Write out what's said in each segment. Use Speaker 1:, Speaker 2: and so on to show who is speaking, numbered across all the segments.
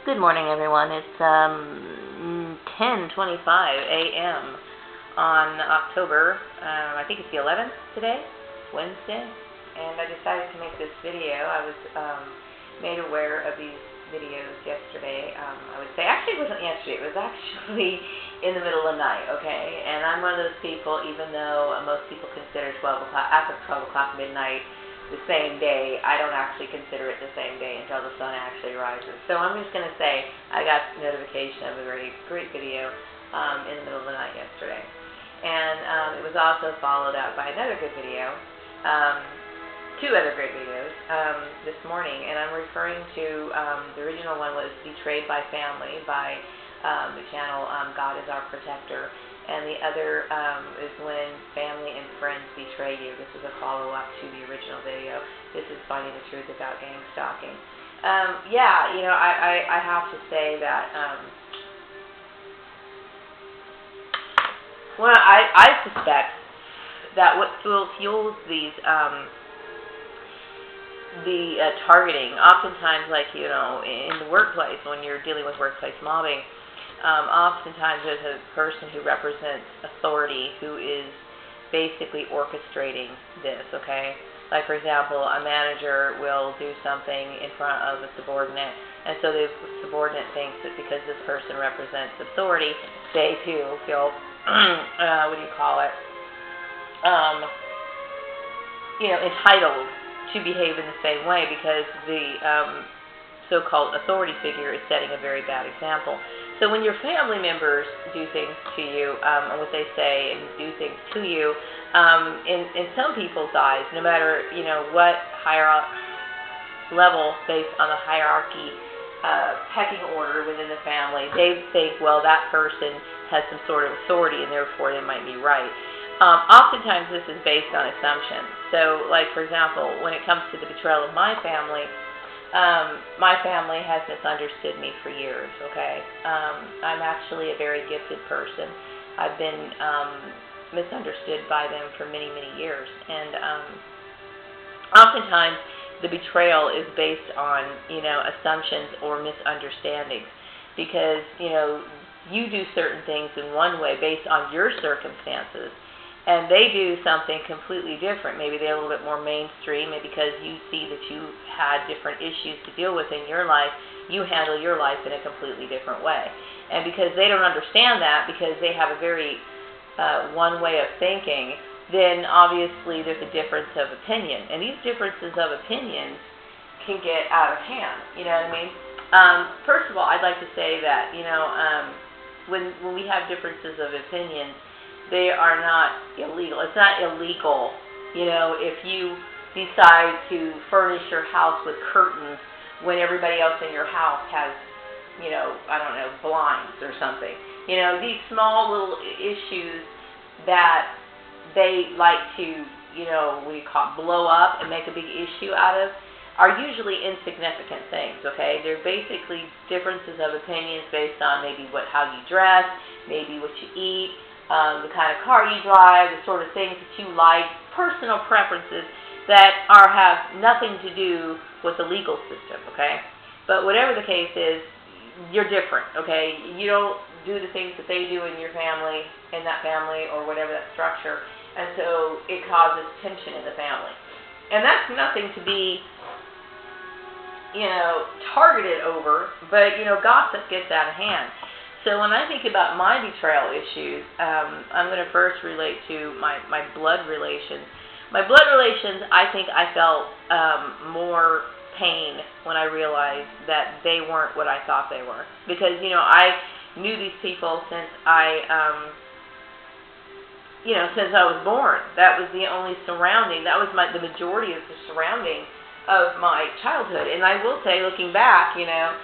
Speaker 1: Good morning, everyone. It's 10:25 a.m. on October, I think it's the 11th today, Wednesday, and I decided to make this video. I was made aware of these videos yesterday. I would say, actually it wasn't yesterday, it was actually in the middle of the night, okay? And I'm one of those people, even though most people consider 12 o'clock, after 12 o'clock midnight, the same day, I don't actually consider it the same day until the sun actually rises. So I'm just going to say I got notification of a very great video in the middle of the night yesterday. And it was also followed up by another good video, two other great videos this morning. And I'm referring to, the original one was Betrayed by Family by the channel God is Our Protector. And the other is When Family and Friends Betray You. This is a follow-up to the original video. This is Finding the Truth About Gang Stalking. Yeah, you know, I have to say that, well, I suspect that what fuels these, targeting, oftentimes, like, you know, in the workplace, when you're dealing with workplace mobbing, oftentimes there's a person who represents authority who is basically orchestrating this, okay? Like, for example, a manager will do something in front of a subordinate, and so the subordinate thinks that because this person represents authority, they too feel, what do you call it, you know, entitled to behave in the same way because the so-called authority figure is setting a very bad example. So when your family members do things to you, and what they say and do things to you, in some people's eyes, no matter, you know, what level based on the hierarchy, pecking order within the family, they think, well, that person has some sort of authority and therefore they might be right. Oftentimes this is based on assumptions. So, like, for example, when it comes to the betrayal of my family has misunderstood me for years, okay? I'm actually a very gifted person. I've been misunderstood by them for many, many years. And oftentimes the betrayal is based on, you know, assumptions or misunderstandings because, you know, you do certain things in one way based on your circumstances, and they do something completely different. Maybe they're a little bit more mainstream, maybe because you see that you had different issues to deal with in your life, you handle your life in a completely different way. And because they don't understand that, because they have a very one way of thinking, then obviously there's a difference of opinion. And these differences of opinions can get out of hand, you know what I mean? First of all, I'd like to say that, you know, when we have differences of opinions, they are not illegal. It's not illegal, you know, if you decide to furnish your house with curtains when everybody else in your house has, you know, I don't know, blinds or something. You know, these small little issues that they like to, you know, what do you call it, blow up and make a big issue out of are usually insignificant things, okay? They're basically differences of opinions based on maybe how you dress, maybe what you eat, the kind of car you drive, the sort of things that you like, personal preferences that have nothing to do with the legal system, okay? But whatever the case is, you're different, okay? You don't do the things that they do in your family, in that family, or whatever that structure, and so it causes tension in the family. And that's nothing to be, you know, targeted over, but, you know, gossip gets out of hand. So when I think about my betrayal issues, I'm going to first relate to my blood relations. My blood relations, I think I felt more pain when I realized that they weren't what I thought they were. Because, you know, I knew these people since since I was born. That was the only surrounding, that was the majority of the surrounding of my childhood. And I will say, looking back, you know,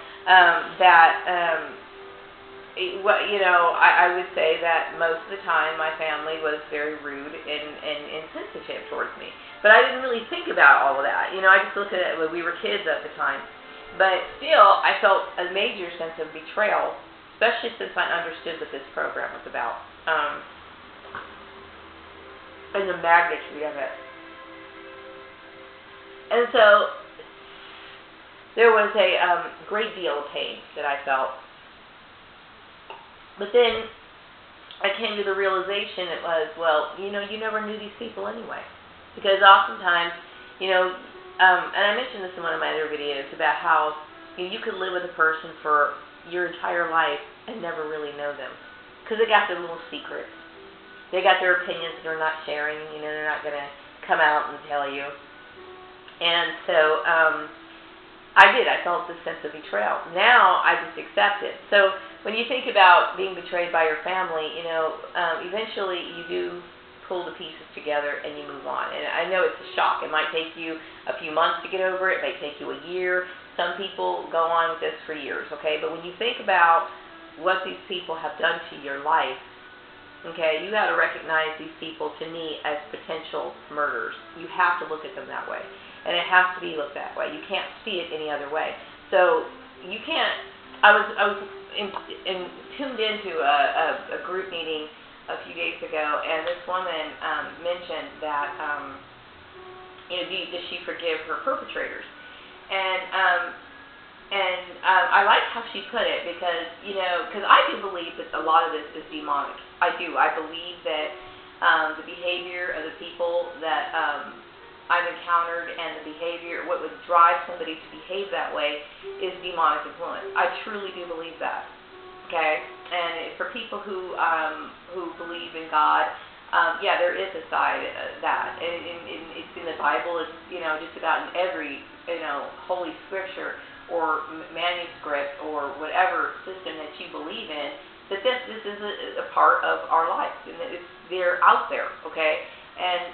Speaker 1: I would say that most of the time my family was very rude and insensitive towards me. But I didn't really think about all of that. You know, I just looked at it when we were kids at the time. But still, I felt a major sense of betrayal, especially since I understood what this program was about. And the magnitude of it. And so there was a great deal of pain that I felt. But then I came to the realization it was, well, you never knew these people anyway. Because oftentimes, and I mentioned this in one of my other videos about how you could live with a person for your entire life and never really know them. Because they got their little secrets. They got their opinions that they're not sharing. They're not going to come out and tell you. And so I did. I felt this sense of betrayal. Now I just accept it. So when you think about being betrayed by your family, eventually you do pull the pieces together and you move on. And I know it's a shock. It might take you a few months to get over it. It may take you a year. Some people go on with this for years, okay? But when you think about what these people have done to your life, okay, you got to recognize these people, to me, as potential murderers. You have to look at them that way. And it has to be looked that way. You can't see it any other way. So you can't. I was tuned into a group meeting a few days ago, and this woman mentioned that does she forgive her perpetrators? And I like how she put it because because I do believe that a lot of this is demonic. I do. I believe that the behavior of the people that I've encountered and the behavior, what would drive somebody to behave that way, is demonic influence. I truly do believe that. Okay, and for people who believe in God, there is a side of that, and it's in the Bible. It's just about in every holy scripture or manuscript or whatever system that you believe in, that this is a part of our life, and that they're out there. Okay, and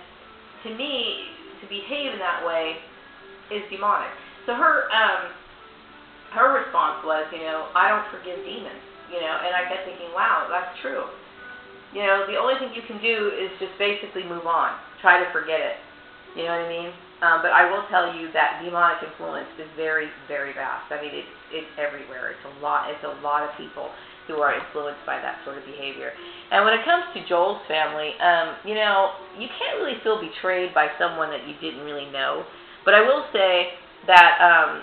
Speaker 1: to me, to behave in that way is demonic. So her response was, I don't forgive demons. And I kept thinking, wow, that's true. The only thing you can do is just basically move on. Try to forget it. You know what I mean? But I will tell you that demonic influence is very, very vast. I mean, it's everywhere. It's a lot of people who are influenced by that sort of behavior. And when it comes to Joel's family, you can't really feel betrayed by someone that you didn't really know. But I will say that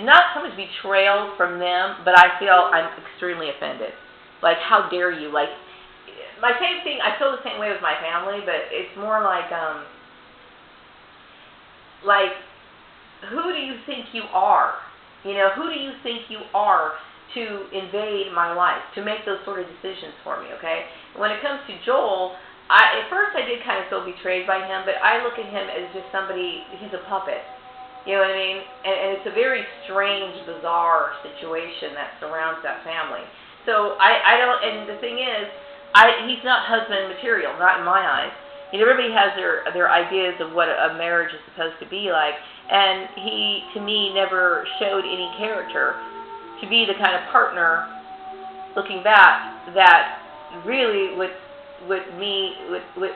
Speaker 1: not so much betrayal from them, but I feel I'm extremely offended. Like, how dare you? Like, my same thing, I feel the same way with my family, but it's more like, who do you think you are? Who do you think you are to invade my life, to make those sort of decisions for me, okay? When it comes to Joel, at first I did kind of feel betrayed by him, but I look at him as just somebody, he's a puppet. You know what I mean? And it's a very strange, bizarre situation that surrounds that family. So I don't, and the thing is, he's not husband material, not in my eyes. Everybody has their ideas of what a marriage is supposed to be like, and he, to me, never showed any character to be the kind of partner, looking back, that really would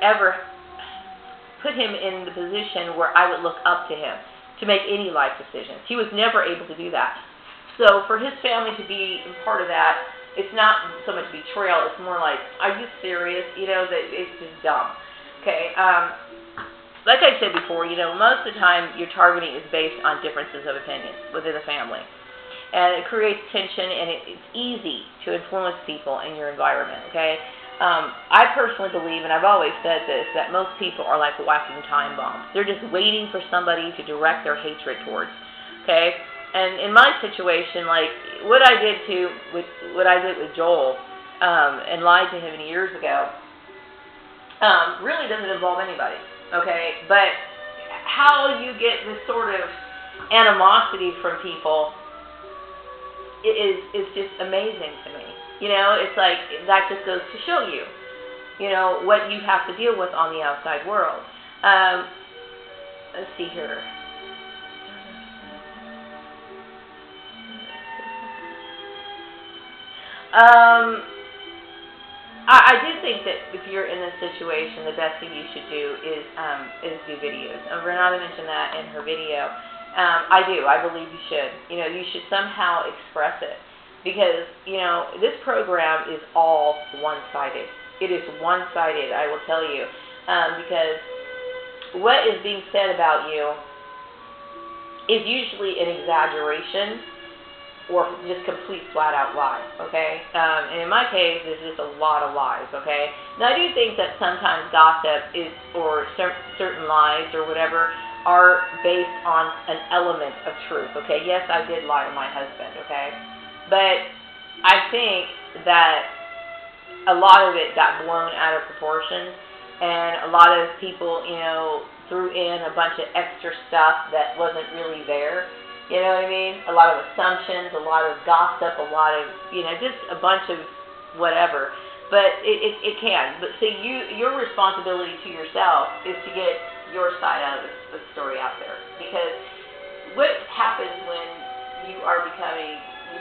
Speaker 1: ever put him in the position where I would look up to him to make any life decisions. He was never able to do that. So for his family to be part of that, it's not so much betrayal. It's more like, are you serious? That it's just dumb. Okay. Like I said before, most of the time your targeting is based on differences of opinions within the family. And it creates tension, and it's easy to influence people in your environment, okay? I personally believe, and I've always said this, that most people are like walking time bombs. They're just waiting for somebody to direct their hatred towards, okay? And in my situation, like what I did with Joel, and lied to him years ago, really doesn't involve anybody, okay? But how you get this sort of animosity from people is just amazing to me. It's like, that just goes to show you, what you have to deal with on the outside world. Let's see here. I do think that if you're in this situation, the best thing you should do is do videos. Renata mentioned that in her video. I do. I believe you should. You should somehow express it. Because, this program is all one-sided. It is one-sided, I will tell you. Because what is being said about you is usually an exaggeration or just complete flat-out lies, okay? And in my case, there's just a lot of lies, okay? Now, I do think that sometimes gossip is, or certain lies or whatever, are based on an element of truth, okay? Yes, I did lie to my husband, okay? But I think that a lot of it got blown out of proportion, and a lot of people, threw in a bunch of extra stuff that wasn't really there. You know what I mean? A lot of assumptions, a lot of gossip, a lot of, just a bunch of whatever. But it can. But see, your responsibility to yourself is to get your side out of the story out there. Because what happens when you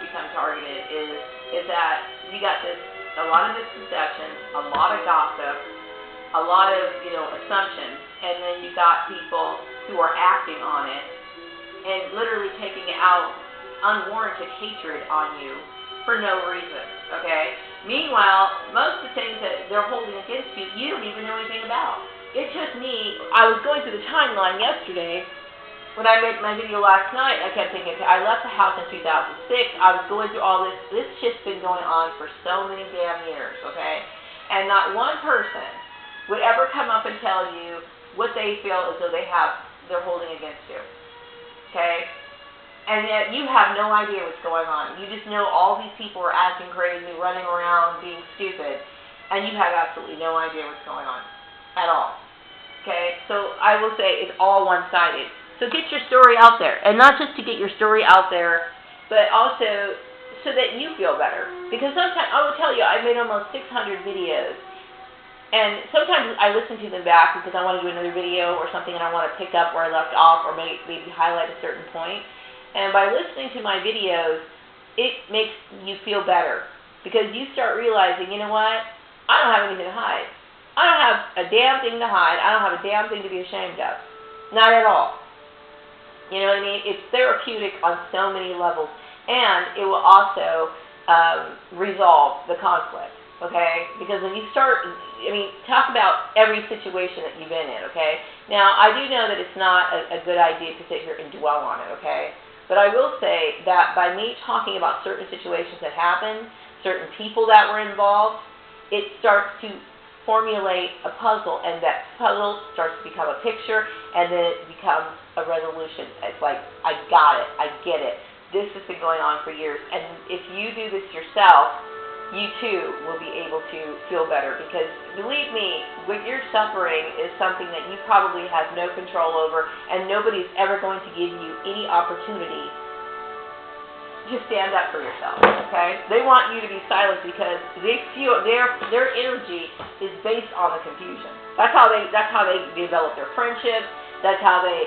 Speaker 1: become targeted is that you got a lot of misconceptions, a lot of gossip, a lot of, assumptions, and then you got people who are acting on it and literally taking out unwarranted hatred on you for no reason, okay? Meanwhile, most of the things that they're holding against you, you don't even know anything about. It took me, I was going through the timeline yesterday. When I made my video last night, I kept thinking, I left the house in 2006, I was going through all this shit's been going on for so many damn years, okay? And not one person would ever come up and tell you what they feel as though they're holding against you. Okay? And yet you have no idea what's going on. You just know all these people are acting crazy, running around, being stupid, and you have absolutely no idea what's going on at all. Okay? So I will say it's all one-sided. So get your story out there. And not just to get your story out there, but also so that you feel better. Because sometimes, I will tell you, I made almost 600 videos. And sometimes I listen to them back because I want to do another video or something and I want to pick up where I left off or maybe highlight a certain point. And by listening to my videos, it makes you feel better because you start realizing, you know what? I don't have anything to hide. I don't have a damn thing to hide. I don't have a damn thing to be ashamed of. Not at all. You know what I mean? It's therapeutic on so many levels. And it will also resolve the conflict. Okay? Because when you start, talk about every situation that you've been in, okay? Now, I do know that it's not a good idea to sit here and dwell on it, okay? But I will say that by me talking about certain situations that happened, certain people that were involved, it starts to formulate a puzzle, and that puzzle starts to become a picture, and then it becomes a resolution. It's like, I got it, I get it. This has been going on for years, and if you do this yourself, you too will be able to feel better because, believe me, what you're suffering is something that you probably have no control over, and nobody's ever going to give you any opportunity to stand up for yourself, okay? They want you to be silent because they feel their energy is based on the confusion. That's how they develop their friendships. That's how they,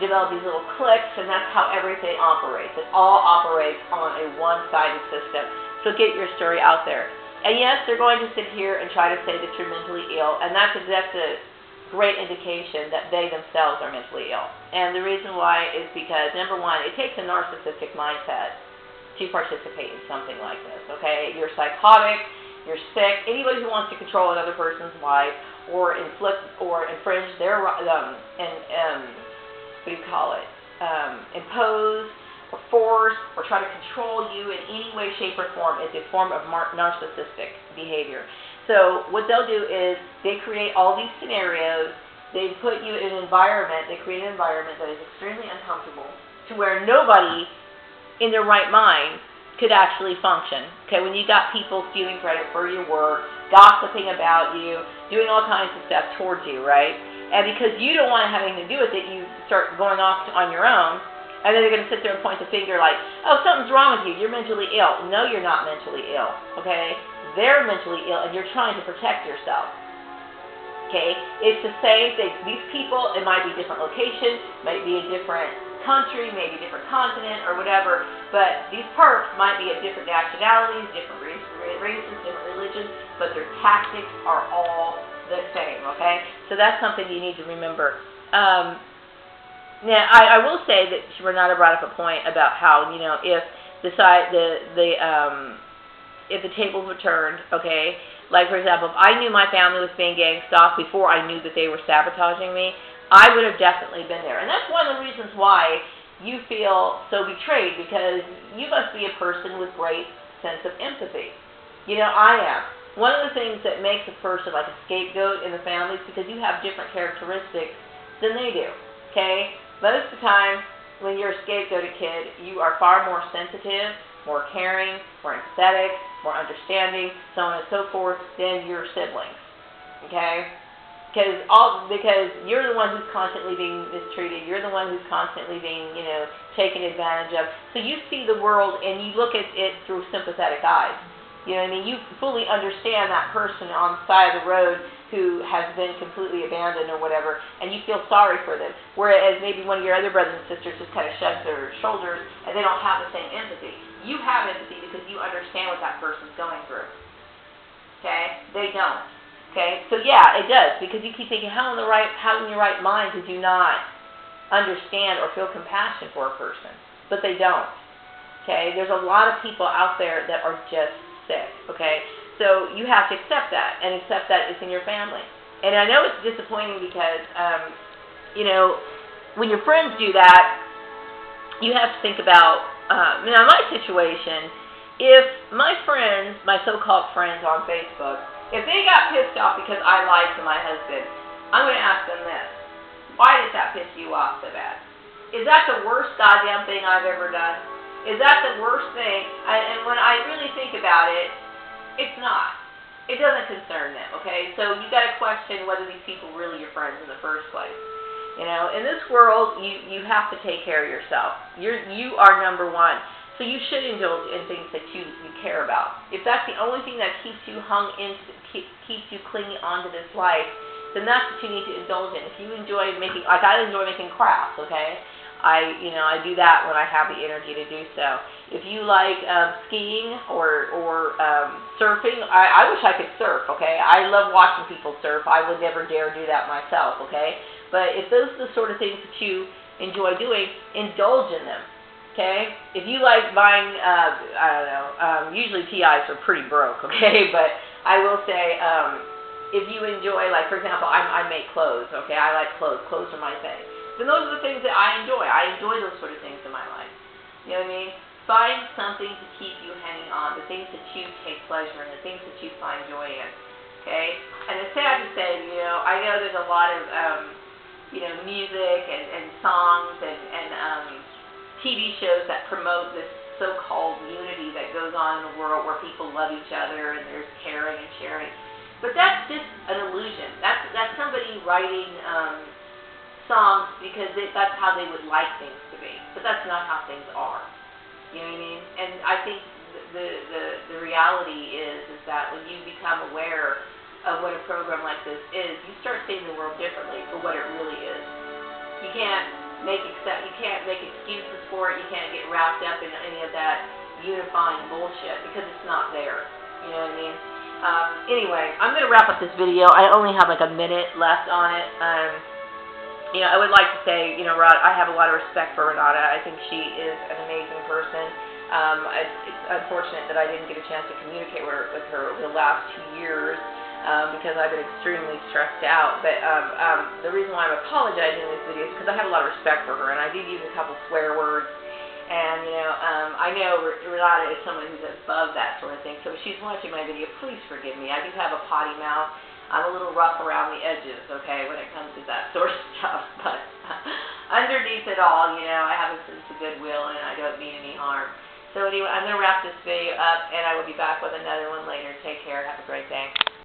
Speaker 1: develop these little cliques, and that's how everything operates. It all operates on a one-sided system. So get your story out there. And yes, they're going to sit here and try to say that you're mentally ill, and that's a great indication that they themselves are mentally ill. And the reason why is because, number one, it takes a narcissistic mindset to participate in something like this, okay? You're psychotic, you're sick. Anybody who wants to control another person's life or inflict or infringe their, impose, or force, or try to control you in any way, shape, or form is a form of narcissistic behavior. So what they'll do is they create all these scenarios, they put you in an environment, they create an environment that is extremely uncomfortable to where nobody in their right mind could actually function. Okay, when you got people stealing credit for your work, gossiping about you, doing all kinds of stuff towards you, right? And because you don't want to have anything to do with it, you start going off on your own. And then they're going to sit there and point the finger like, oh, something's wrong with you. You're mentally ill. No, you're not mentally ill, okay? They're mentally ill, and you're trying to protect yourself, okay? It's the same thing. These people, it might be different locations, might be a different country, maybe a different continent or whatever, but these perps might be of different nationalities, different races, different religions, but their tactics are all the same, okay? So that's something you need to remember. Now, I will say that Renata brought up a point about how, if if the tables were turned, okay, like, for example, if I knew my family was being gang stalked before I knew that they were sabotaging me, I would have definitely been there. And that's one of the reasons why you feel so betrayed, because you must be a person with great sense of empathy. You know, I am. One of the things that makes a person like a scapegoat in the family is because you have different characteristics than they do, okay? Most of the time, when you're a scapegoated kid, you are far more sensitive, more caring, more empathetic, more understanding, so on and so forth, than your siblings, okay? Because you're the one who's constantly being mistreated, you're the one who's constantly being, taken advantage of. So you see the world and you look at it through sympathetic eyes. You know what I mean? You fully understand that person on the side of the road who has been completely abandoned or whatever, and you feel sorry for them. Whereas maybe one of your other brothers and sisters just kind of shrugs their shoulders and they don't have the same empathy. You have empathy because you understand what that person's going through. Okay? They don't. Okay? So yeah, it does, because you keep thinking, how in your right mind could you not understand or feel compassion for a person? But they don't. Okay? There's a lot of people out there that are just sick. Okay? So you have to accept that, and accept that it's in your family. And I know it's disappointing because, when your friends do that, you have to think about, now my situation, if my friends, my so-called friends on Facebook, if they got pissed off because I lied to my husband, I'm going to ask them this. Why did that piss you off so bad? Is that the worst goddamn thing I've ever done? Is that the worst thing? And when I really think about it, it's not. It doesn't concern them, okay? So you got to question whether these people are really your friends in the first place. You know, in this world, you have to take care of yourself. You are number one. So you should indulge in things that you care about. If that's the only thing that keeps you keeps you clinging onto this life, then that's what you need to indulge in. If you enjoy making, like I enjoy making crafts, okay? I do that when I have the energy to do so. If you like skiing or surfing, I wish I could surf, okay? I love watching people surf. I would never dare do that myself, okay? But if those are the sort of things that you enjoy doing, indulge in them, okay? If you like buying, usually TIs are pretty broke, okay? But I will say, if you enjoy, like, for example, I make clothes, okay? I like clothes. Clothes are my thing. Then those are the things that I enjoy. I enjoy those sort of things in my life. You know what I mean? Find something to keep you hanging on, the things that you take pleasure in, the things that you find joy in, okay? And it's sad to say, I know there's a lot of, music and songs and TV shows that promote this so-called unity that goes on in the world where people love each other and there's caring and sharing. But that's just an illusion. That's somebody writing songs because that's how they would like things to be. But that's not how things are. You know what I mean? And I think the reality is that when you become aware of what a program like this is, you start seeing the world differently for what it really is. You can't make excuses for it. You can't get wrapped up in any of that unifying bullshit because it's not there. You know what I mean? Anyway, I'm going to wrap up this video. I only have like a minute left on it. I would like to say, Rod, I have a lot of respect for Renata. I think she is an amazing person. It's unfortunate that I didn't get a chance to communicate with her over the last 2 years because I've been extremely stressed out. But the reason why I'm apologizing in this video is because I have a lot of respect for her, and I did use a couple swear words. And, I know Renata is someone who's above that sort of thing. So if she's watching my video, please forgive me. I do have a potty mouth. I'm a little rough around the edges, okay, when it comes to that sort of stuff. But underneath it all, I have a sense of goodwill and I don't mean any harm. So anyway, I'm going to wrap this video up and I will be back with another one later. Take care. Have a great day.